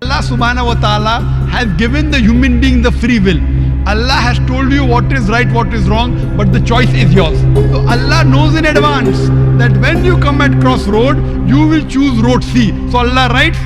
Allah subhanahu wa ta'ala has given the human being the free will. Allah has told you what is right, what is wrong, but the choice is yours. So Allah knows in advance that when you come at crossroad, you will choose road C. So Allah writes,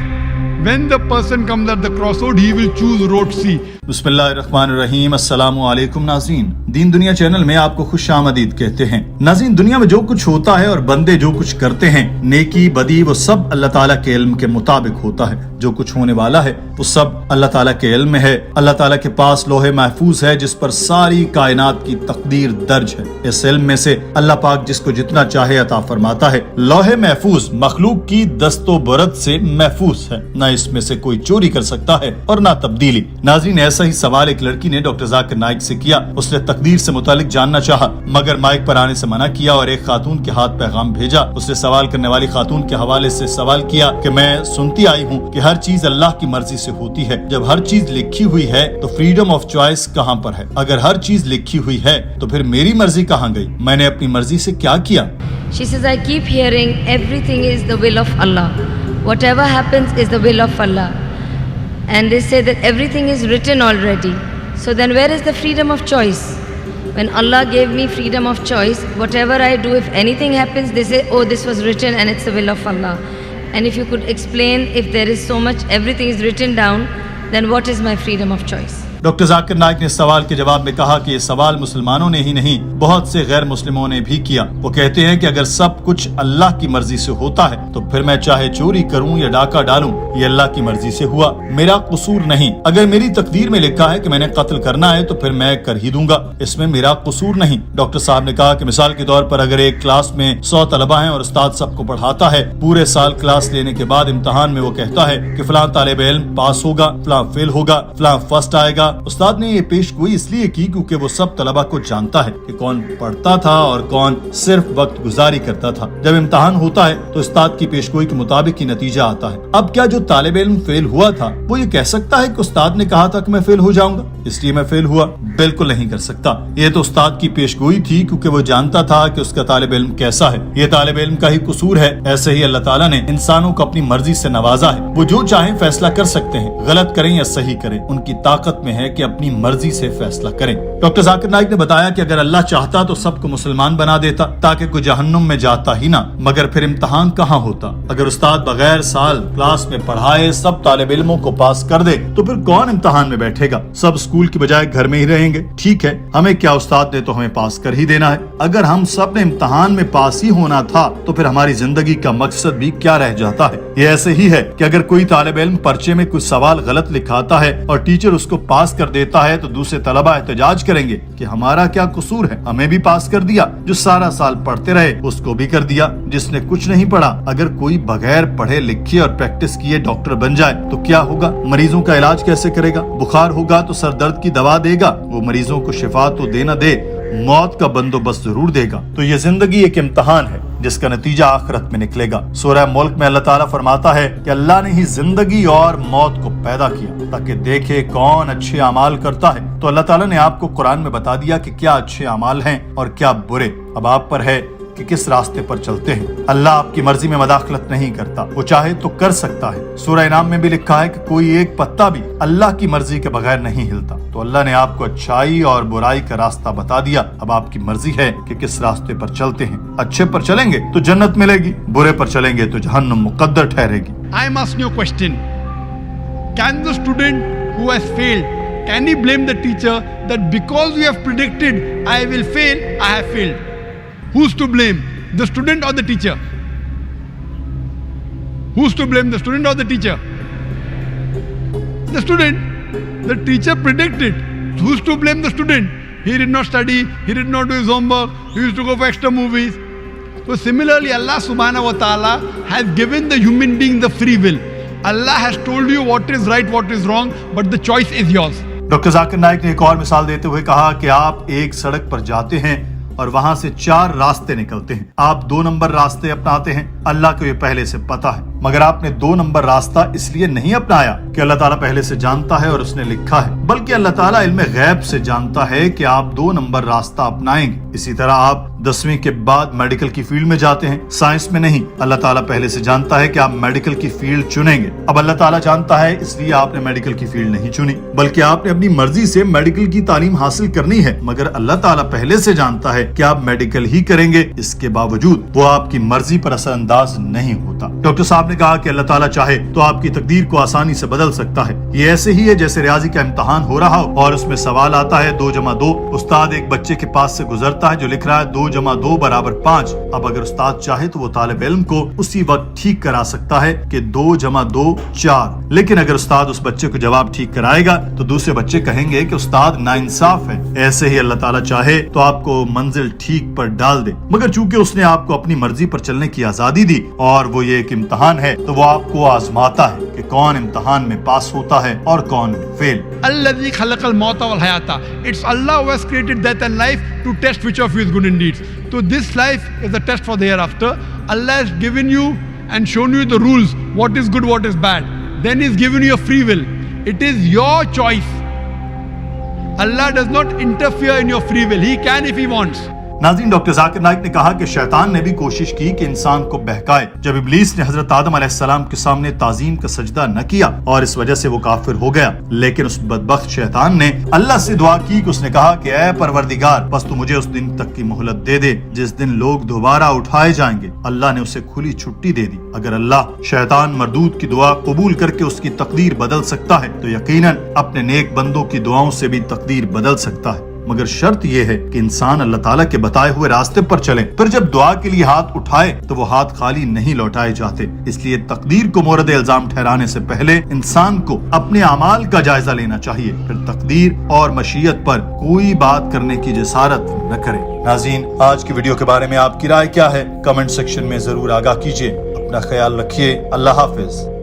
when the person comes at the crossroad, he will choose road C. बिस्मिल्लाहिर्रहमानिर्रहीम। अस्सलामु अलैकुम नाज़रीन, दीन दुनिया channel में आपको खुश आमदीद कहते हैं। नाज़रीन, दुनिया में जो कुछ होता है और बंदे जो कुछ करते हैं, नेकी बदी, वो सब अल्लाह ताला के इल्म के मुताबिक होता है। जो कुछ होने वाला है वो सब अल्लाह ताला के इल्म में है। अल्लाह ताला के पास लोहे महफूज है जिस पर सारी कायनात की तकदीर दर्ज है। इस इल्म में से अल्लाह पाक जिसको जितना चाहे अता फरमाता है। लोहे महफूज मखलूक की दस्तो बरत से महफूज है, न इसमें से कोई चोरी कर सकता है और न तब्दीली। नाज़रीन, ऐसा ही सवाल एक लड़की ने डॉक्टर जाकिर नाइक से किया। उसने तकदीर से मुतालिक जानना चाहा, मगर माइक पर आने से मना किया और एक खातून के हाथ पैगाम भेजा। उसने सवाल करने वाली खातून के हवाले से सवाल किया कि मैं सुनती आई हूँ कि हर चीज अल्लाह की मर्जी से होती है। जब हर चीज लिखी हुई है तो फ्रीडम ऑफ चॉइस कहाँ पर है? अगर हर चीज लिखी हुई है तो फिर मेरी मर्जी कहाँ गई? मैंने अपनी मर्जी से क्या किया? She says, I keep hearing everything is the will of Allah. Whatever happens is the will of Allah. And they say that everything is written already. So then where is the freedom of choice? When Allah gave me freedom of choice, whatever I do, if anything happens, they say, oh, this was written and it's the will of Allah. And if you could explain, if there is so much, everything is written down, then what is my freedom of choice? Doctor Zakir Naik ने इस सवाल के जवाब में कहा कि ये सवाल मुसलमानों ने ही नहीं, बहुत से गैर मुस्लिमों ने भी किया। वो कहते हैं कि अगर सब कुछ अल्लाह की मर्जी से होता है तो फिर मैं चाहे चोरी करूं या डाका डालूं, ये अल्लाह की मर्जी से हुआ, मेरा कसूर नहीं। अगर मेरी तकदीर में लिखा है कि मैंने कत्ल करना है तो फिर मैं कर ही दूंगा, इसमें मेरा कसूर नहीं। डॉक्टर साहब ने कहा कि मिसाल के तौर पर अगर एक क्लास में 100 तलबा हैं और उस्ताद सबको पढ़ाता है, पूरे साल क्लास लेने के बाद इम्तिहान में वो कहता है कि फलां तालिब इल्म पास होगा, फलां फेल होगा, फलां फर्स्ट आएगा। उस्ताद ने ये पेशगोई इसलिए की क्योंकि वो सब तलबा को जानता है कि कौन पढ़ता था और कौन सिर्फ वक्त गुजारी करता था। जब इम्तिहान होता है तो उस्ताद की पेशगोई के मुताबिक ही नतीजा आता है। अब क्या जो तालिब इल्म फेल हुआ था वो ये कह सकता है कि उस्ताद ने कहा था कि मैं फेल हो जाऊंगा इसलिए मैं फेल हुआ? बिल्कुल नहीं कर सकता। ये तो उस्ताद की पेशगोई थी क्योंकि वो जानता था कि उसका तालिब इल्म कैसा है। ये तालिब इल्म का ही कसूर है। ऐसे ही अल्लाह ताला ने इंसानों को अपनी मर्जी से नवाजा है। वो जो चाहे फैसला कर सकते हैं, गलत करें या सही करें, उनकी ताकत में है कि अपनी मर्जी से फैसला करें। डॉक्टर जाकिर नाइक ने बताया कि अगर अल्लाह चाहता तो सबको मुसलमान बना देता ताकि कोई जहन्नुम में जाता ही ना, मगर फिर इम्तिहान कहाँ होता? अगर उस्ताद बगैर साल क्लास में पढ़ाए सब तालिब इल्मों को पास कर दे तो फिर कौन इम्तिहान में बैठेगा? सब स्कूल की बजाय घर में ही रहेंगे। ठीक है, हमें क्या, उस्ताद ने तो हमें पास कर ही देना है। अगर हम सब ने इम्तिहान में पास ही होना था तो फिर हमारी जिंदगी का मकसद भी क्या रह जाता है? ये ऐसे ही है कि अगर कोई तालिब इल्म पर्चे में कुछ सवाल गलत लिखाता है और टीचर उसको पास कर देता है तो दूसरे तलबा एहतजाज करेंगे कि हमारा क्या कसूर है, हमें भी पास कर दिया। जो सारा साल पढ़ते रहे उसको भी कर दिया जिसने कुछ नहीं पढ़ा। अगर कोई बगैर पढ़े लिखे और प्रैक्टिस किए डॉक्टर बन जाए तो क्या होगा? मरीजों का इलाज कैसे करेगा? बुखार होगा तो सर दर्द की दवा देगा, वो मरीजों को शिफा तो देना दे, मौत का बंदोबस्त जरूर देगा। तो ये जिंदगी एक इम्तिहान है जिसका नतीजा आखिरत में निकलेगा। सूरह मुल्क में अल्लाह ताला फरमाता है कि अल्लाह ने ही जिंदगी और मौत को पैदा किया ताकि देखे कौन अच्छे अमाल करता है। तो अल्लाह ताला ने आपको कुरान में बता दिया कि क्या अच्छे अमाल हैं और क्या बुरे। अब आप पर है कि किस रास्ते पर चलते हैं। अल्लाह आपकी मर्जी में मदाखलत नहीं करता, वो चाहे तो कर सकता है। सूरह इनाम में भी लिखा है कि कोई एक पत्ता भी अल्लाह की मर्जी के बगैर नहीं हिलता। तो अल्लाह ने आपको अच्छाई और बुराई का रास्ता बता दिया। अब आपकी मर्जी है कि किस रास्ते पर चलते हैं। अच्छे पर चलेंगे तो जन्नत मिलेगी, बुरे पर चलेंगे तो जहन्नुम मुकद्दर ठहरेगी। I am asking you a question. Can the student who has failed, can he blame the teacher that because you have predicted I will fail, I have failed? Who's to blame? The student or the teacher? Who's to blame, the student or the teacher? The student. The teacher predicted. Who's to blame? The student. He did not study, he did not do his homework, he used to go for extra movies. So similarly, Allah subhanahu wa ta'ala has given the human being the free will. Allah has told you what is right, what is wrong, but the choice is yours. Doctor Zakir Naik ने एक और मिसाल देते हुए कहा कि आप एक सड़क पर जाते हैं और वहां से 4 रास्ते निकलते हैं। आप 2 नंबर रास्ते अपनाते हैं। अल्लाह को ये पहले से पता है, मगर आपने 2 नंबर रास्ता इसलिए नहीं अपनाया कि अल्लाह ताला पहले से जानता है और उसने लिखा है, बल्कि अल्लाह ताला इल्म गैब से जानता है कि आप 2 नंबर रास्ता अपनाएंगे। इसी तरह आप 10वीं के बाद मेडिकल की फील्ड में जाते हैं, साइंस में नहीं। अल्लाह ताला पहले से जानता है कि आप मेडिकल की फील्ड चुनेंगे। अब अल्लाह ताला जानता है, इसलिए आपने मेडिकल की फील्ड नहीं चुनी, बल्कि आपने अपनी मर्जी से मेडिकल की तालीम हासिल करनी है। मगर अल्लाह ताला पहले से जानता है कि आप मेडिकल ही करेंगे, इसके बावजूद वो आपकी मर्जी पर असरअंदाज नहीं होता। डॉक्टर साहब ने कहा कि अल्लाह ताला चाहे तो आपकी तकदीर को आसानी से बदल सकता है। ये ऐसे ही है जैसे रियाजी का इम्तिहान हो रहा हो और उसमें सवाल आता है 2 + 2। उस्ताद एक बच्चे के पास से गुजरता है जो लिख रहा है 2 + 2 = 5। अब अगर उस्ताद चाहे तो वो तालिब इल्म को उसी वक्त ठीक करा सकता है कि 2 + 2 4। लेकिन अगर उस्ताद उस बच्चे को जवाब ठीक कराएगा तो दूसरे बच्चे कहेंगे कि उस्ताद नाइंसाफ है। ऐसे ही अल्लाह ताला चाहे तो आपको मंजिल ठीक पर डाल दे, मगर चूंकि उसने आपको अपनी मर्जी पर चलने की आजादी दी और वो ये एक इम्तिहान है, तो वो आपको आजमाता है कि कौन इम्तिहान में पास होता है और कौन fail. Alladhi khalaqal mauta wal hayata. It's Allah who has created death and life to test which of you is good in deeds. So this life is a test for the hereafter. Allah has given you and shown you the rules, what is good, what is bad. Then He's given you a free will. It is your choice. Allah does not interfere in your free will. He can if He wants. नाज़रीन, doctor Zakir Naik ने कहा कि शैतान ने भी कोशिश की कि इंसान को बहकाए। जब इब्लीस ने हजरत आदम अलैहिस्सलाम के सामने ताजीम का सजदा न किया और इस वजह से वो काफिर हो गया, लेकिन उस बदबख्त शैतान ने अल्लाह से दुआ की कि उसने कहा कि ऐ परवरदिगार, बस तू मुझे उस दिन तक की मोहलत दे दे जिस दिन लोग दोबारा उठाए जाएंगे। अल्लाह ने उसे खुली छुट्टी दे दी। अगर अल्लाह शैतान मरदूद की दुआ कबूल करके उसकी तकदीर बदल सकता है तो यकीनन अपने नेक बंदों की दुआओं से भी तकदीर बदल सकता है। मगर शर्त यह है कि इंसान अल्लाह ताला के बताए हुए रास्ते पर चले। फिर जब दुआ के लिए हाथ उठाए तो वो हाथ खाली नहीं लौटाए जाते। इसलिए तकदीर को मोरद इल्जाम ठहराने से पहले इंसान को अपने अमाल का जायजा लेना चाहिए, फिर तकदीर और मशीयत पर कोई बात करने की जसारत न करे। नाज़रीन, आज की वीडियो के बारे में आपकी राय क्या है? कमेंट सेक्शन में जरूर आगाह कीजिए। अपना ख्याल रखिए। अल्लाह हाफिज।